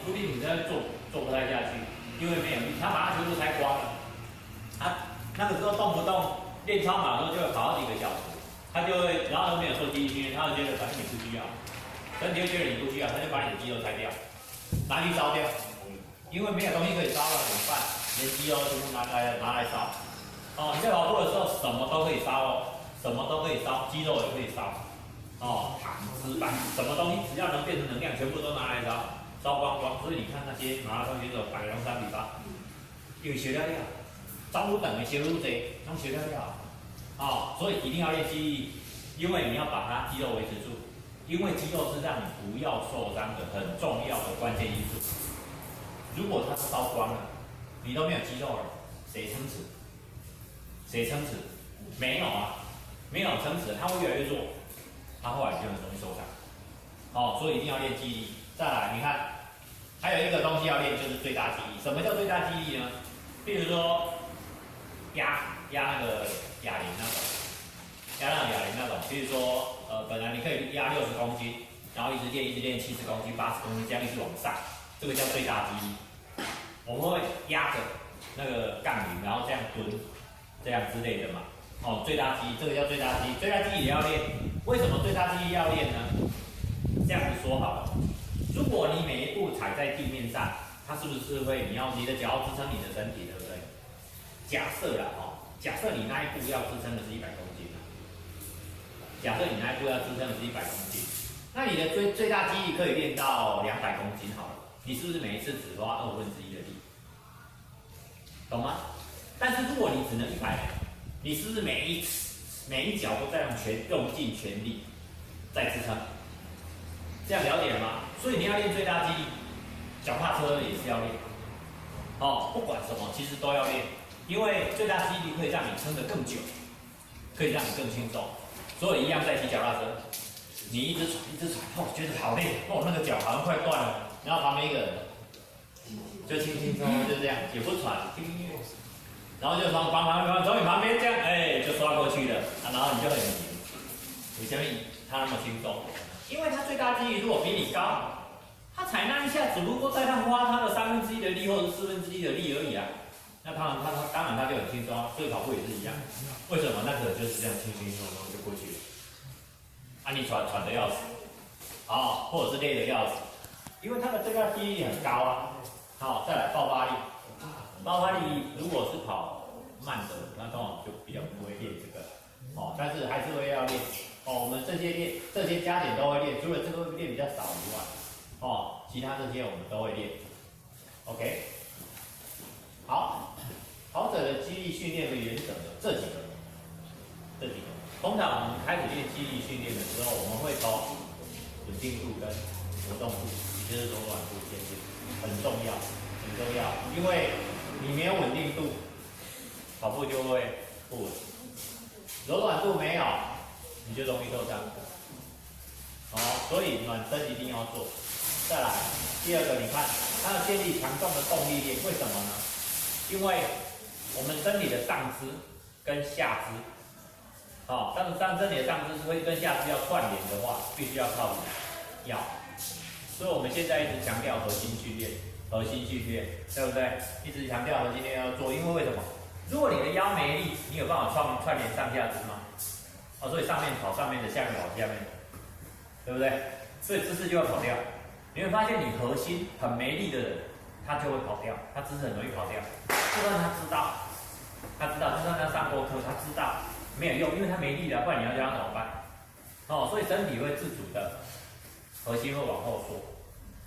伏地挺身做不太下去，因为没有力，他把它全部拆光了。那个时候动不动练超马的时候就会跑好几个小时，他就会，然后都没有做肌力训练，他就觉得反正你不需要，身体就觉得你不需要，他就把你的肌肉拆掉，拿去烧掉，因为没有东西可以烧了怎么办？连肌肉全部拿来烧。哦，你在跑步的时候什么都可以烧哦，什么都可以烧，肌肉也可以烧。哦，糖、脂肪，什么东西只要能变成能量，全部都拿来烧，烧光光。所以你看那些马拉松选手100龙3比8，因为学了了，招不等的学路贼，能学了了。哦，所以一定要练肌力，因为你要把它肌肉维持住，因为肌肉是让你不要受伤的很重要的关键因素。如果它烧光了，你都没有肌肉了，谁撑持？谁撑持？没有啊，没有撑持，它会越来越弱，它后来就很容易受伤。哦，所以一定要练肌力。再来，你看，还有一个东西要练，就是最大肌力。什么叫最大肌力呢？譬如说压那个哑铃那种，压那个哑铃那种，譬如说本来你可以压60公斤，然后一直练70公斤、80公斤，这样一直往上，这个叫最大肌力。我们会压着那个杠铃，然后这样蹲，这样之类的嘛。哦，最大肌力，这个叫最大肌力，最大肌力也要练。为什么最大肌力要练呢？这样子说好了，如果你每一步踩在地面上，它是不是会你的脚要支撑你的身体，对不对？假设啦，假设你那一步要支撑的是100公斤，假设你那一步要支撑的是100公斤，那你的最大肌力可以练到200公斤好了，你是不是每一次只花1/2的力？懂吗？但是如果你只能100，你是不是每一脚都在用尽全力在支撑？这样了解了吗？所以你要练最大肌力，脚踏车也是要练。哦，不管什么其实都要练，因为最大肌力可以让你撑得更久，可以让你更轻松。所以一样在骑脚踏车，你一直喘，哦，觉得好累，哦，那个脚好像快断了，然后旁边一个人就轻轻松松就这样，也不喘，然后就从你旁边这样，就刷过去了，然后你就很急，为什么他那么轻松？因为他最大肌力如果比你高，他踩那一下只不过在他花他的1/3的力或者1/4的力而已啊，那当然他就很轻松啊，所以跑步也是一样。为什么？那个就是这样轻轻松松就过去了，啊，你喘得要死，或者是累得要死，因为他的最大肌力很高啊。好，再来爆发力。爆发力如果是跑慢的，那通常就比较不会练这个，但是还是会要练。我们这些加减都会练，除了这个会练比较少以外，其他这些我们都会练。OK， 好，跑者的肌力训练的原则有这几个。通常我们开始练肌力训练的时候，我们会从稳定度跟活动度，也就是柔软度先练，很重要，因为你没有稳定度，跑步就会不稳；柔软度没有，你就容易受伤。所以暖身一定要做。再来，第二个，你看它要建立强壮的动力链，为什么呢？因为我们身体的上肢跟下肢，身体的上肢会跟下肢要串联的话，必须要靠腰。所以我们现在一直强调核心训练，对不对？一直强调核心训练要做，因为为什么？如果你的腰没力，你有办法串联上下肢吗？所以上面跑上面的，下面跑下面的，对不对？所以姿势就会跑掉。你会发现你核心很没力的人，他就会跑掉，他姿势很容易跑掉。就算他知道，就算他上过课，他知道没有用，因为他没力了，不然你要叫他怎么办？所以身体会自主的，核心会往后缩，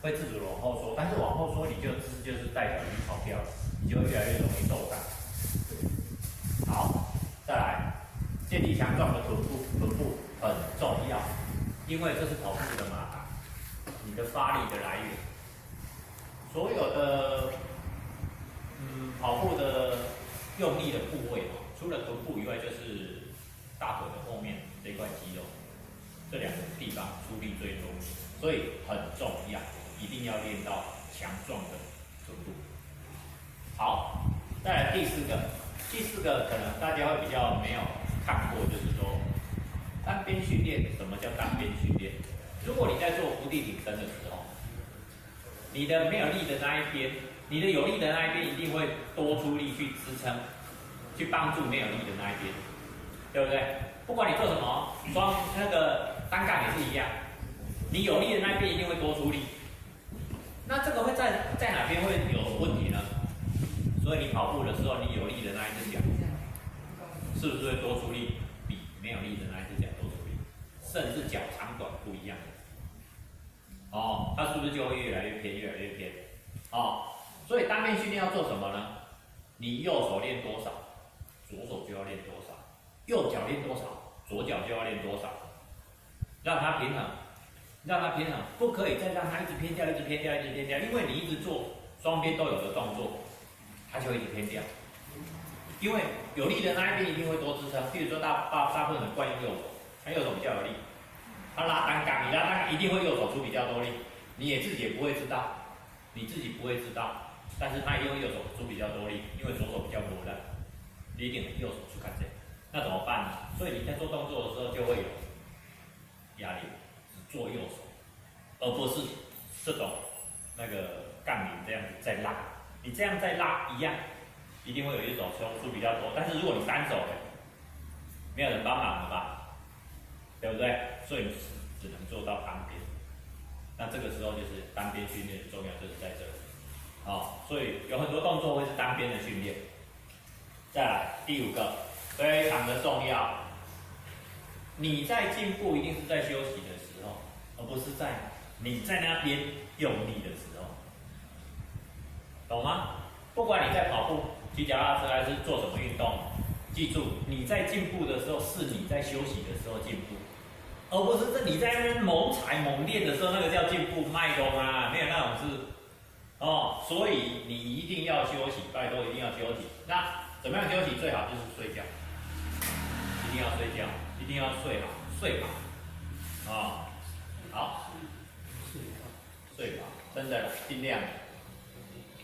会自主地往后缩，但是往后缩，你就姿势就是代表你跑掉了，你就会越来越容易受伤。好，再来，建立强壮的臀部很重要，因为这是跑步的马达，你的发力的来源。所有的跑步的用力的部位，除了臀部以外，就是大腿的后面这块肌肉，这两个地方出力最多，所以很重要，一定要练到强壮的臀部。好，再来第四个可能大家会比较没有看过，就是说单边训练。什么叫单边训练？如果你在做伏地挺身的时候，你的没有力的那一边，你的有力的那一边一定会多出力去支撑，去帮助没有力的那一边，对不对？不管你做什么，那个单杠也是一样，你有力的那一边一定会多出力。那这个会在哪边会有问题呢？所以你跑步的时候，你有力的那一只脚，是不是会多出力？比没有力的那一只脚多出力，甚至脚长短不一样。哦，它是不是就会越来越偏，越来越偏？哦，所以单边训练要做什么呢？你右手练多少，左手就要练多少；右脚练多少，左脚就要练多少，让它平衡，让它平衡，不可以再让它一直偏掉，一直偏掉，一直偏掉，因为你一直做双边都有的动作，它就会一直偏掉。因为有力的那一边一定会多支撑，譬如说大部分人惯用右手，他右手比较有力。他拉单杠，你拉单杠一定会右手出比较多力，你自己也不会知道，你自己不会知道，但是他一定会右手出比较多力，因为左手比较磨烂，你一定右手去看这，那怎么办呢？所以你在做动作的时候就会有压力，只做右手，而不是这种那个杠铃这样子在拉，你这样再拉一样，一定会有一手出比较多，但是如果你单手的，没有人帮忙了吧？对不对？所以只能做到单边。那这个时候就是单边训练重要，就是在这里。哦，所以有很多动作会是单边的训练。再来第5个，非常的重要。你在进步一定是在休息的时候，而不是在你在那边用力的时候，懂吗？不管你在跑步、骑脚踏车还是做什么运动，记住你在进步的时候是你在休息的时候进步。而不是你在那边猛踩猛练的时候，那个叫进步，卖功啊，没有那种事哦。所以你一定要休息，拜托一定要休息。那怎么样休息最好？就是睡觉，一定要睡觉，一定要睡好，睡饱啊。好，睡饱，真的尽量。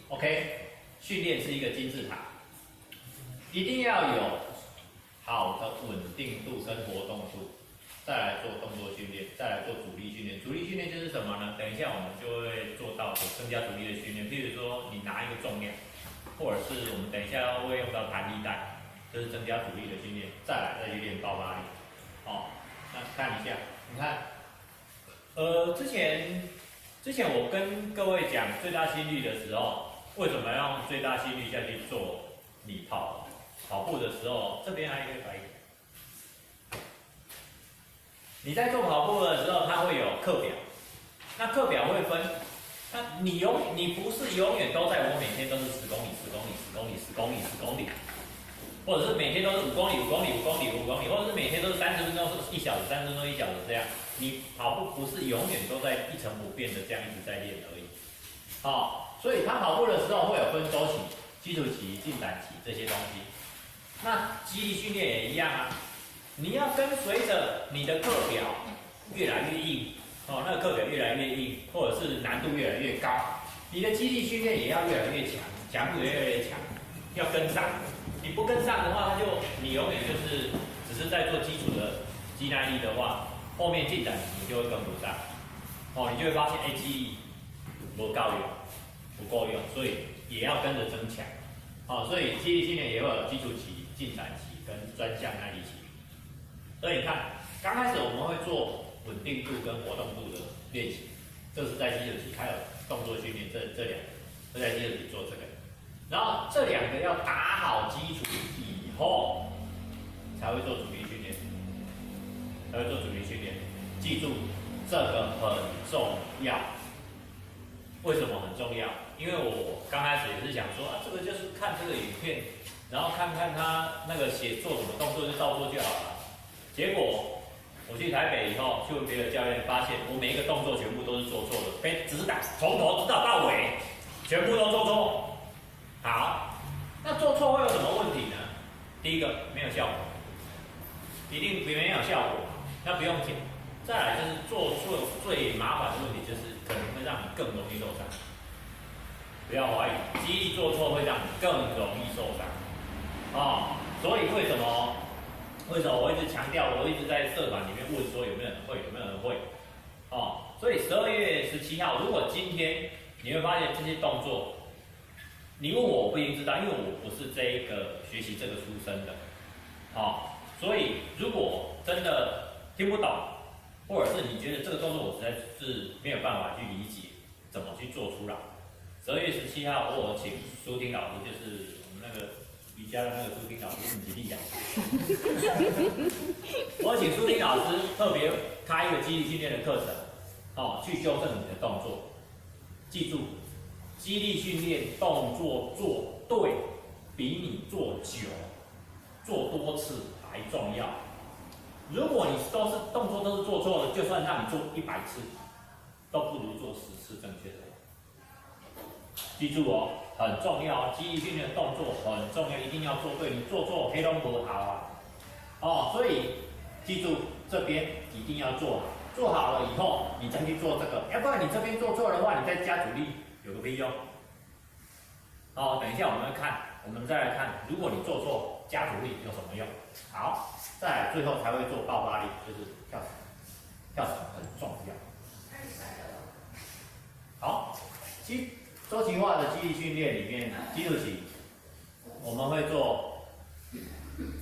OK， 训练是一个金字塔，一定要有好的稳定度跟活动度。再来做动作训练，再来做阻力训练。阻力训练就是什么呢？等一下我们就会做到增加阻力的训练。譬如说你拿一个重量，或者是我们等一下会用到弹力带，这是增加阻力的训练。再去练爆发力。哦，那看一下，你看，之前我跟各位讲最大心率的时候，为什么要用最大心率下去做你跑步的时候，这边还有一个白点。你在做跑步的时候，它会有课表，那课表会分，那你不是永远都在我每天都是10公里、10公里、10公里、10公里、10公里，或者是每天都是5公里、5公里、5公里、5公里，或者是每天都是30分钟、1小时、30分钟、1小时这样。你跑步不是永远都在一成不变的这样一直在练而已。好，所以他跑步的时候会有分周期、基础期、进展期这些东西。那肌力训练也一样啊。你要跟随着你的课表越来越硬，哦，那个课表越来越硬，或者是难度越来越高，你的肌力训练也要越来越强，强度也越来越强，要跟上。你不跟上的话，你永远就是只是在做基础的肌耐力的话，后面进展你就会跟不上，哦，你就会发现，肌力不够用，所以也要跟着增强，哦，所以肌力训练也会有基础期、进展期跟专项耐力期。所以你看，刚开始我们会做稳定度跟活动度的练习，这是在基础期，还有动作训练这两个，都在基础期做这个。然后这2个要打好基础以后，才会做阻力训练，记住这个很重要。为什么很重要？因为我刚开始也是想说啊，这个就是看这个影片，然后看看他那个做什么动作就照做就好了。结果我去台北以后，去问别的教练，发现我每一个动作全部都是做错的，只是打从头指导到尾，全部都做错。好，那做错会有什么问题呢？第一个没有效果，一定没有效果，那不用紧。再来就是做错最麻烦的问题，就是可能会让你更容易受伤。不要怀疑，肌力做错会让你更容易受伤。哦，所以为什么我一直强调，我一直在社团里面问说有没有人会？哦，所以12月17号，如果今天你会发现这些动作，你问我不一定知道，因为我不是这一个学习这个出身的，所以如果真的听不懂，或者是你觉得这个动作我实在是没有办法去理解怎么去做出来，12月17号我有请苏婷老师，就是我们那个瑜伽的那个苏婷老师，很吉利啊。我请苏婷老师特别开一个肌力训练的课程，去纠正你的动作。记住，肌力训练动作做对，比你做久、做多次还重要。如果你动作都是做错了，就算让你做100次，都不如做10次正确的。记住哦，很重要，肌力训练的动作很重要，一定要做对。你做错，黑龙不好啊。所以记住这边一定要做好。做好了以后，你再去做这个，要不然你这边做错的话，你再加阻力有个屁用。等一下我们看，我们再来看，如果你做错，加阻力有什么用？好，再来最后才会做爆发力，就是跳绳，跳绳很重要。好，周期化的肌力训练里面，基础期我们会做，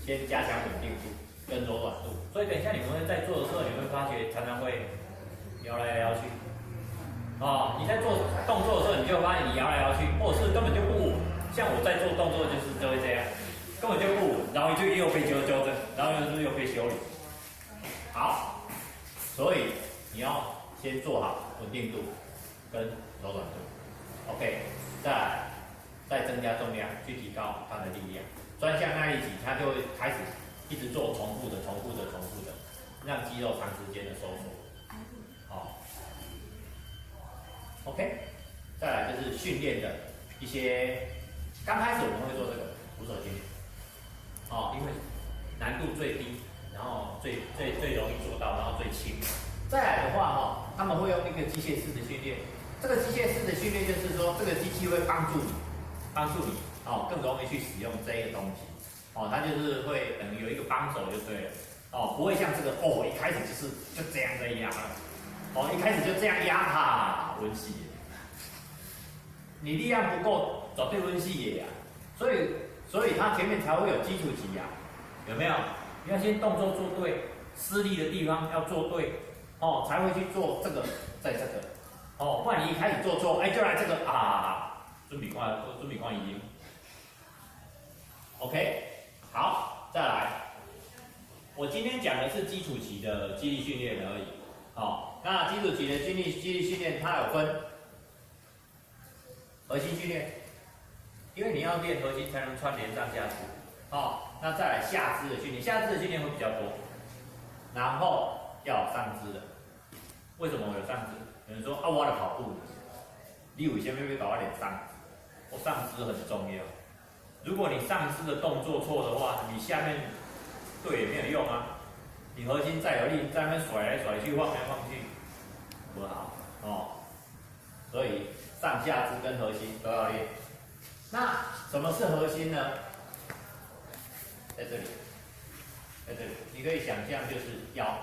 先加强稳定度跟柔软度，所以等一下你们会在做的时候，你会发觉常常会摇来摇去。你在做动作的时候，你就会发现你摇来摇去，或者是根本就不稳。像我在做动作就会这样，根本就不稳，然后就又被纠正，然后又被修理。好，所以你要先做好稳定度跟柔软度。OK， 再增加重量去提高它的力量。专项耐力级，它就会开始一直做重复的，让肌肉长时间的收缩。OK， 再来就是训练的一些，刚开始我们会做这个徒手训练，因为难度最低，然后最容易做到，然后最轻。再来的话他们会用一个机械式的训练，这个机械式的训练就是说，这个机器会帮助你更容易去使用这个东西。它就是会等于有一个帮手就对了。不会像这个一开始就这样在压了。一开始就这样压它，温习。你力量不够，绝对温习也呀。所以它前面才会有基础期呀，有没有？你要先动作做对，施力的地方要做对，才会去做这个，在这个，不然你一开始做错，就来这个准备看已经。OK， 好，再来。我今天讲的是基础期的肌力训练而已。那基础期的肌力训练，它有分核心训练，因为你要练核心才能串联上下肢。那再来下肢的训练，下肢的训练会比较多，然后要有上肢的。为什么我有上肢？有人说我的跑步，你有些妹妹搞我练上肢，上肢很重要。如果你上肢的动作错的话，你下面对也没有用啊。你核心再有力，在那边甩来甩去、晃来晃去，不好所以上下肢跟核心都要练。那什么是核心呢？在这里，你可以想象就是腰。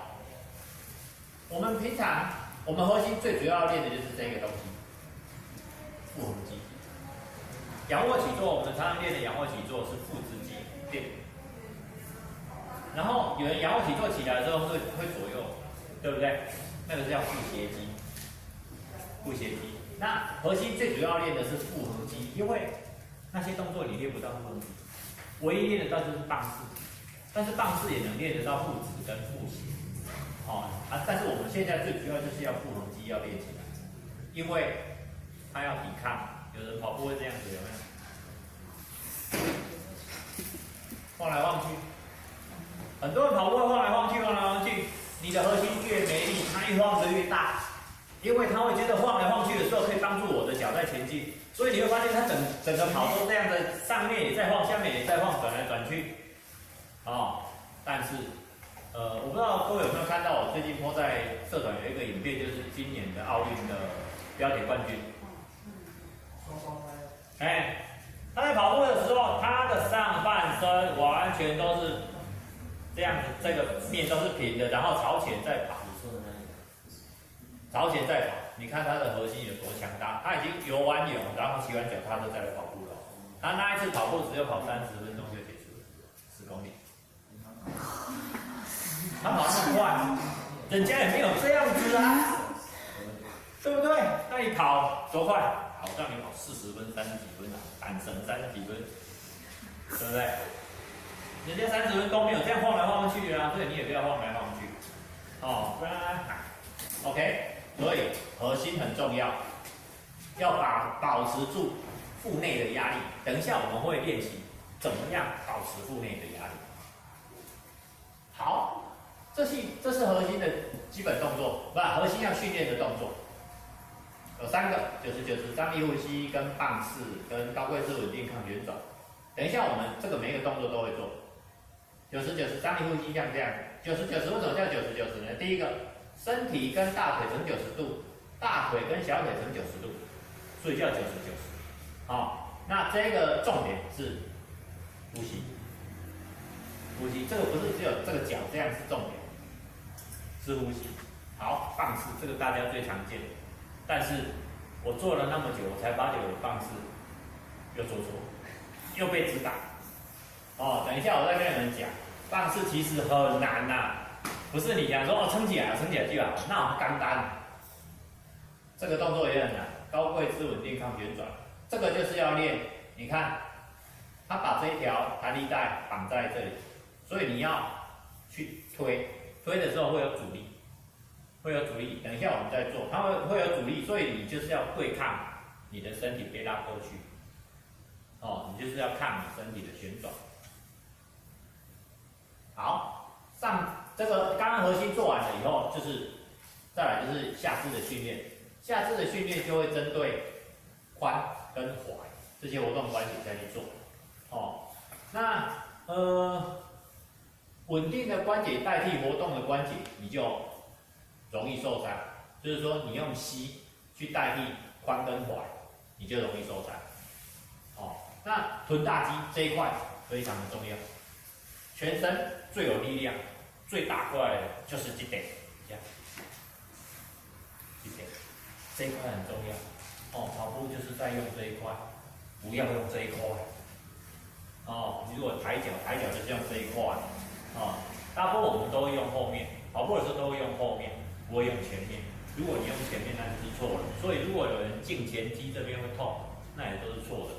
我们核心最主要练的就是这个东西，腹横肌。仰卧起坐，我们常常练的仰卧起坐是腹直肌练。然后有人仰卧起坐起来之后会左右，对不对？那个叫腹斜肌。那核心最主要练的是腹横肌，因为那些动作你练不到腹横肌，唯一练得到就是棒式，但是棒式也能练得到腹直跟腹斜。但是我们现在最主要就是要腹横肌要练起来，因为它要抵抗。有人跑步会这样子，有没有？晃来晃去，很多人跑步会晃来晃去，你的核心越没力，它一晃得越大，因为它会觉得晃来晃去的时候可以帮助我的脚在前进，所以你会发现它整个跑都这样的，上面也在晃，下面也在晃，转来转去。但是我不知道各位有没有看到，我最近po在社团有一个影片，就是今年的奥运的标铁冠军。他在跑步的时候，他的上半身完全都是这样子，这个面都是平的，然后朝前在跑，你看他的核心有多强大，他已经游完泳，然后骑完脚踏车再来跑步了。他那一次跑步只有跑30分钟就结束了，10公里。他跑那么快，人家也没有这样子啊，对不对？那你跑多快？好，让你跑40分、30几分啊，胆神30几分，对不对？人家30分都没有这样晃来晃去啊，所以你也不要晃来晃去。哦，不然，OK， 所以核心很重要，要保持住腹内的压力。等一下我们会练习怎么样保持腹内的压力。好，这是核心的基本动作，不，核心要训练的动作。有3个，90-90张力呼吸、跟棒式、跟高贵姿稳定抗旋转。等一下我们这个每一个动作都会做。90-90张力呼吸像这样，90-90为什么叫90-90呢？第一个，身体跟大腿成90度，大腿跟小腿成90度，所以叫90-90。好，那这个重点是呼吸，呼吸这个不是只有这个脚这样是重点，是呼吸。好，棒式这个大家最常见，但是我做了那么久，我才发觉我的棒式又做错，又被指导。哦，等一下我再跟你们讲，棒式其实很难呐，不是你讲说哦撑起来就好，那我们简单。这个动作也很难，高贵姿稳定抗旋转，这个就是要练。你看，他把这一条弹力带绑在这里，所以你要去推的时候会有阻力，等一下我们再做，它会有阻力，所以你就是要对抗你的身体被拉过去。哦，你就是要看你身体的旋转。好，这个刚刚核心做完了以后，再来就是下肢的训练。下肢的训练就会针对髋跟踝这些活动关节再去做。哦，那稳定的关节代替活动的关节，你就容易受伤。就是说，你用膝去代替髋跟踝，你就容易受伤。哦，那臀大肌这一块非常的重要。全身最有力量、最大块的就是这点，这样，这一块很重要。哦，跑步就是在用这一块，不要用这一块。哦，如果抬脚就是用这一块。哦，大部分我们都会用后面，跑步的时候都会用后面，不会用前面。如果你用前面，那就是错了。所以如果有人胫前肌这边会痛，那也都是错的。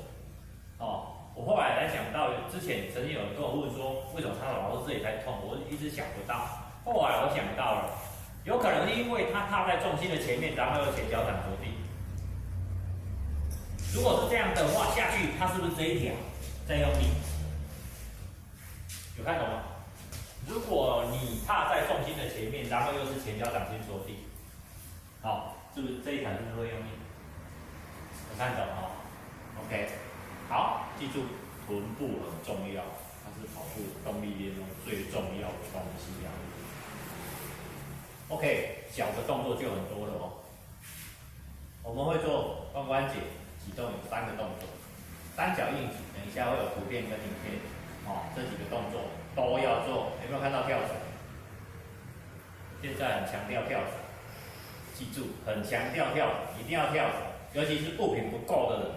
哦。我后来才想到，之前曾经有人跟我问说，为什么他老是这里才痛？我一直想不到。后来我想到了，有可能因为他踏在重心的前面，然后又前脚掌着地。如果是这样的话，下去它是不是这一条在用力？有看懂吗？如果你踏在重心的前面，然后又是前脚掌先着地，好，是不是这一条就是会用力？有看懂哦 ？OK。好，记住臀部很重要，它是跑步动力链中最重要的东西啊。OK， 脚的动作就很多了哦。我们会做髋关节，其中有3个动作，单脚硬举，等一下会有图片跟影片。哦，这几个动作都要做。有没有看到跳绳？现在很强调跳绳，记住，很强调跳绳，一定要跳绳，尤其是步频不够的人。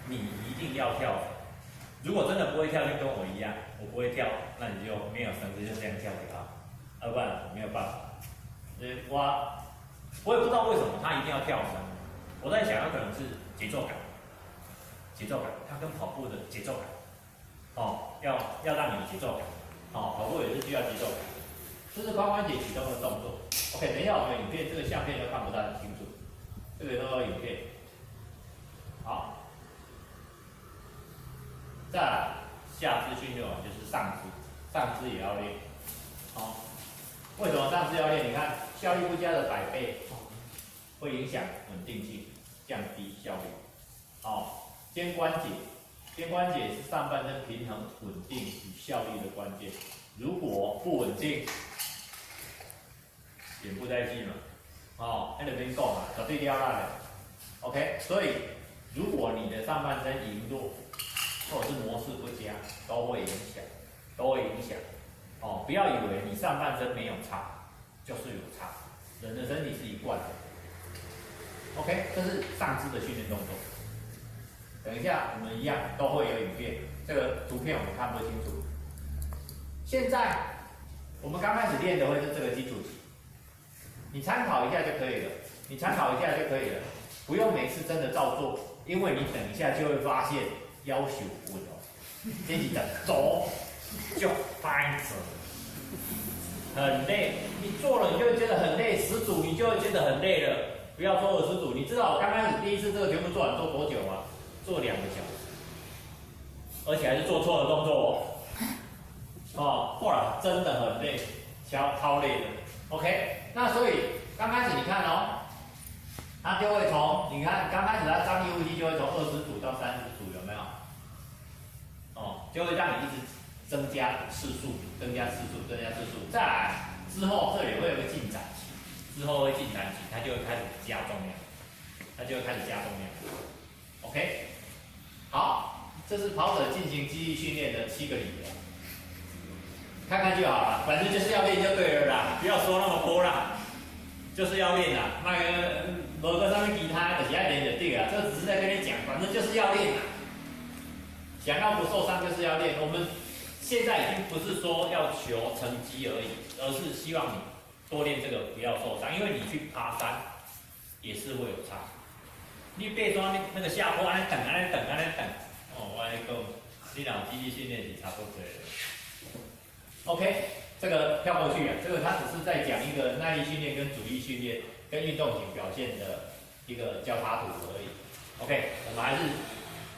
你一定要跳绳。如果真的不会跳，就跟我一样，我不会跳，那你就没有绳子就这样跳给他，要不然没有办法。我也不知道为什么他一定要跳绳。我在想，有可能是节奏感，它跟跑步的节奏感，哦，要让你有节奏感，哦，跑步也是需要节奏感。这是髋关节启动的动作。OK， 等一下我们影片这个相片都看不太清楚，这个都有影片。好。再来，下肢训练完就是上肢也要练。好，为什么上肢要练？你看效率不佳的100倍，会影响稳定性，降低效率。好，肩关节是上半身平衡、稳定与效率的关键。如果不稳定，也不带劲嘛。哦，那边够嘛，绝对掉烂的。OK， 所以如果你的上半身羸弱，或者是模式不佳，都会影响。哦，不要以为你上半身没有差，就是有差。人的身体是一贯的。OK， 这是上肢的训练动作。等一下我们一样都会有影片，这个图片我们看不清楚。现在我们刚开始练的会是这个基础期，你参考一下就可以了，你参考一下就可以了，不用每次真的照做，因为你等一下就会发现腰手稳哦，这几个走就翻着，很累，你做了你就会觉得很累，10组你就会觉得很累了。不要说20组，你知道我刚开始第一次这个全部做完做多久吗？做2个小时，而且还是做错了动作哦。哦，后来真的很累，超累的。OK， 那所以刚开始你看哦，它就会从你看刚开始它张力呼吸就会从20组到30组，有没有？哦，就会让你一直增加次数，增加次数，增加次数。再来之后这里会有个进展期，之后会进展期，它就会开始加重量，OK， 好，这是跑者进行肌力训练的7个理由。看看就好了，反正就是要练就对了啦，不要说那么多啦，就是要练啦。那个某个上面吉他就是要练就对了，这只是在跟你讲，反正就是要练啦。想要不受伤就是要练。我们现在已经不是说要求成绩而已，而是希望你多练这个，不要受伤。因为你去爬山也是会有差。你别说那个下坡安尼等，哦，我来讲，你若肌力训练是差不多的。OK， 这个跳过去啊，这个它只是在讲一个耐力训练跟阻力训练跟运动型表现的一个交叉图而已。OK， 我们还是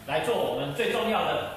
来做我们最重要的